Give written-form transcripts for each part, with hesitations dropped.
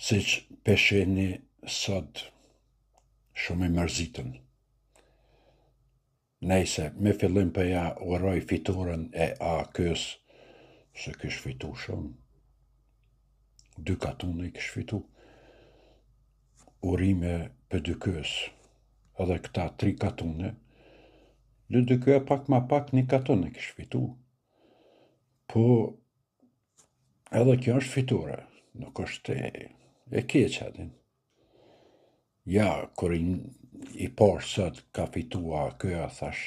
Si që pesheni sot shumë i mërzitën. Nejse, me fillim për ja uroj fiturën e AK-s, se kësh fitu shumë. 2 katune i kësh fitu. Urime për DK-s, edhe këta 3 katune. DK pak ma pak 1 katune kësh fitu. Po, edhe kjo është fiture, nuk është e keqa din. Ja, kur i parë sot ka fitua këja, thash,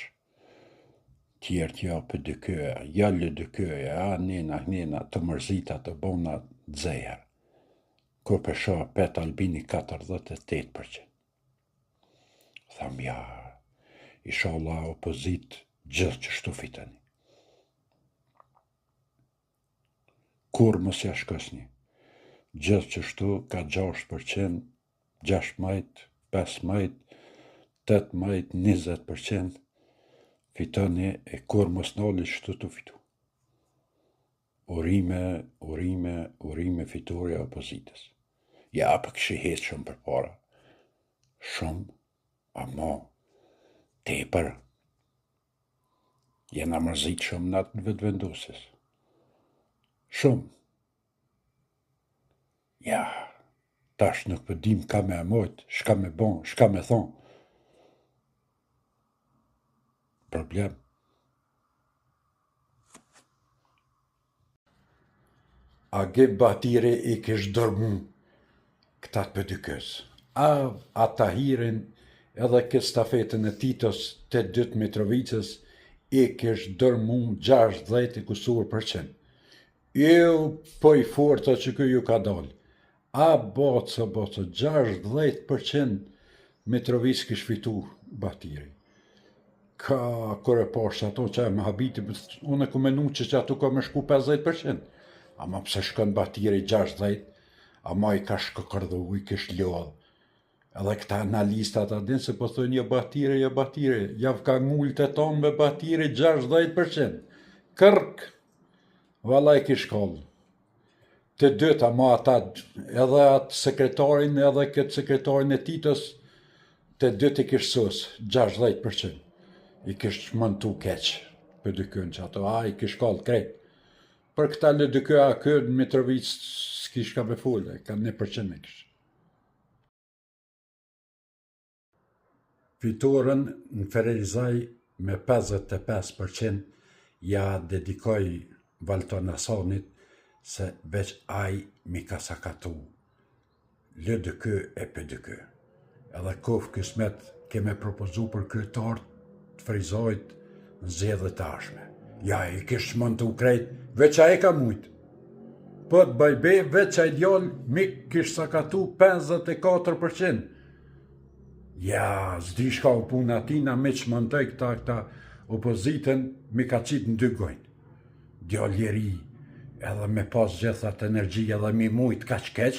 tjertë ja për DK-ja, ja lë DK-ja, nena, të mërzita të bona dzejer. Kur përsho pet Albini 48%. Tham, ja, inshallah opozit gjithë që shtu fitani. Kur mos ja shkosni. Gjithë që shtu ka 6%, 16, 15, 18, 20%, fitoni e kur mos noli shtu të fitu. Urime fiturja opozitës. Ja, për kështë hetë shumë për para. Shumë, ama, tepër. Jena mërzit shumë natë në vetë vendosis. Shumë. Ja, tash nuk përdim ka me amojt, shka me bon, shka me thonë. Problem. A ge batire i kësh dërmu këta të pëdykës. A Tahirin edhe këtë stafetën e Titos të 2 Mitrovicës i kësh dërmu 60%. Po i forta që kjo ju ka dalë. A boca, 60% Mitrovicë kësh fitu batiri. Ka kore poshtë ato që e më habiti, unë e ku menu që ato ka me shku 50%. Ama pëse shkën batiri 60%, ama i ka shkëkërdu, i kësh lodhë. Edhe këta analistat adin se po thënë jo batiri, javë ka ngullë të tonë me batiri 60%. Kërk, vala i kish kollë. Të dyta, ma ata, edhe atë sekretarin, edhe këtë sekretarin e Titos, të dytë i kish sus, 60%. I kish mëntu keq për DK-n që ato, i kish kollë krejt. Për këta lë DK-a këtë në Mitrovic s'kish ka me fulle, ka 1% me kish. Fiturën në Ferizaj me 55% ja dedikoj Valton Asonit se veç aj mi ka sakatu LDK e PDK. Edhe kof kësmet keme propozu për kryetarët të Ferizajt në zjedhe të ashme. Ja, i kish mëntu krejt, veç a e ka mujt. Po të bajbe, veç a i djallë mi kish sakatu 54%. Ja, zdi shka u puna tina me që mëntoj këta opozitën mi ka qitë në 2 gojnë. Djalljeri, edhe me pas gjithat energji edhe mi mujt ka qkeq,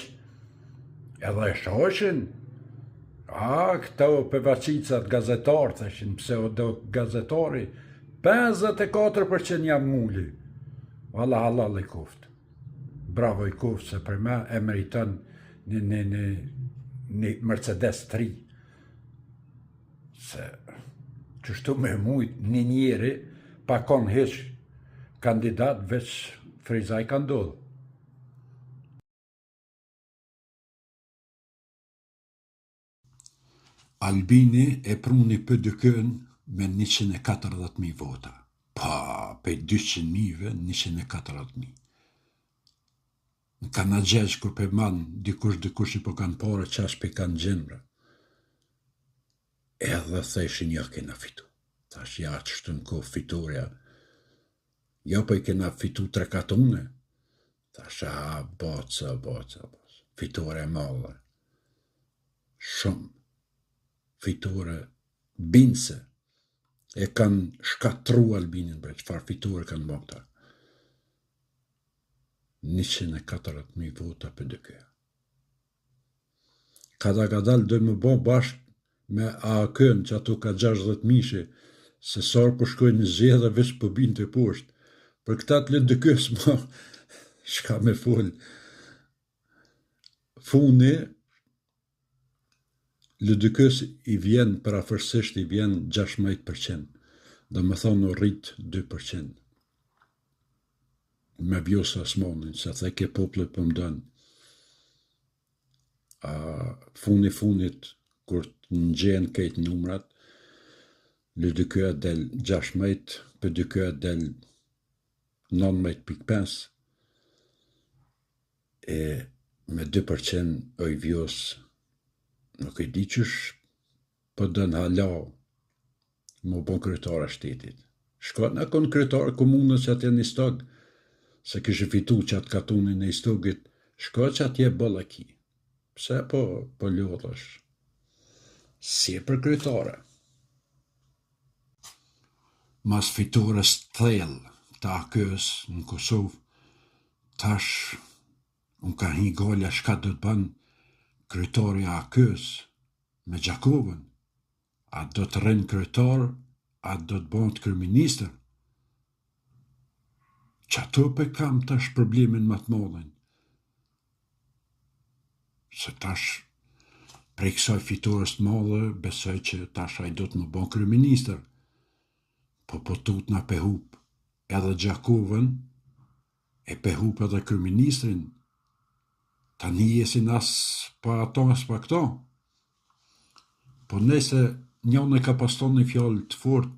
edhe e shoshin. Këto pëvacicat gazetarë, theshin, pseudo gazetari, 54% jam mulli. Valla halal i kuft. Bravo i kuft, se për me e meriton një Mercedes 3. Se qështu me mujt një njeri pa kon heq kandidat veç Ferizaj ka ndodhë. Albini e pruni PDK-n me 140.000 vota. Pa, pe 200.000-ve 140.000. Në kanë gjesh kur pe man dikush i po kanë pare qash pe kanë gjendra. Edhe theshin ja kena fitu. Thash ja qështu në kohë fiturja. Ja po i kena fitu 3 katune. Thash boca. Fitore mallë. Shumë. Fitore binse. E kanë shkatru Albinin bre, qëfar fitore kanë bërë këta. 140.000 vota për DK. Kadal do më bo bashkë me AAK-n që ato ka 60.000, se sarë për shkojnë në zjedhe veç për binë të poshtë. Për këta të LDK-s ma shka me full. funi, LDK-s i vjen parafërsisht i vjen 16%, dhe më thonë o rrit 2%. Me vjosa s'monin, se the ke poplet për mdën. Funit, kur të ngjen kejt numrat, LDK-a del 16, PDK-a del 19.5, e me 2% o i vjos, nuk e di qësh për dën hala më bon kryetare shtetit. Shko në kon kryetare komunës që atje një stog, se kishë fitu që atë katunin e i stogit, shko që atje bëllë ki. Pse po lodhësh? Si e për kryetare. Mas fitores thellë të AK-s në Kosovë, tash unë ka hi golla shka do të banë kryetari i AK-s me Gjakovën. A do të rënë kryetar, a do të bëhet kryeministër? Qato pe kam tash problemin më të madhin. Se tash prej kësaj fitores të madhe, besoj që tash ai do të më bën kryeministër. Po tut na pehup edhe Gjakovën, e pehup edhe kryeministrin. Tani jesin as pa ato, as pa këto. Po nëse njën e ka paston një fjallë të fort,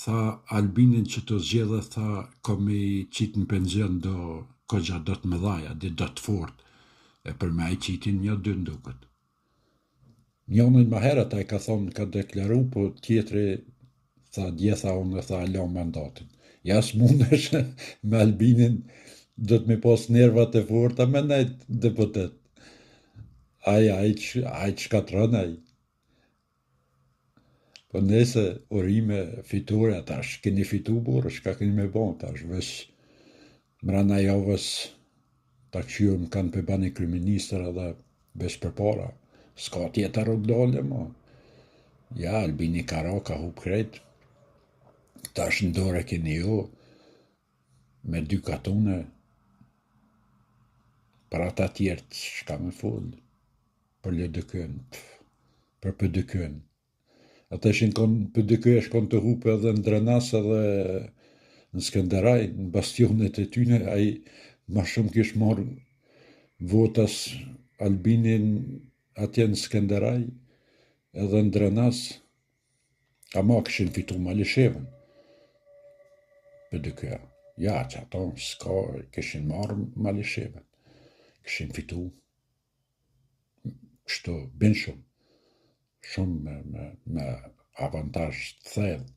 tha Albinin që të zgjedhe, tha komi qitë në penzion do kogja do të mëdhaja, do të fort, e për me i qitin një dy ndukët. Njënën më herët a i ka thonë, ka deklaru, po tjetëri tha djetha unë, tha alo mandatin. Ja s'mundesh me Albinin, do të me pas nervat e forta me nejt deputet. Ai që shkatron ai. Po nëse urime fitore, tash keni fitu burë, shka keni me bon, tash vesh mrana javës ta këshyrë më kanë përbani kryeministër edhe vesh për para. Ska tjeta rogdale, mo. Ja, Albini Kara ka hup krejt. Tash në dore keni jo, me 2 katune, për ata tjertë, shka me full, për LDK-n, për PDK-n. Ata ishin PDK-ja shkon të hupe edhe në Drenas edhe në Skenderaj, në bastionet e tyne, ai ma shumë kish marrë votas Albinin atje në Skenderaj, edhe në Drenas, ama kishin fitu Malishevën, PDK-ja. Ja, që ato s'ka, kishin marrë Malishevën, kishin fitu, kështu, ben shumë me avantaj të thellë.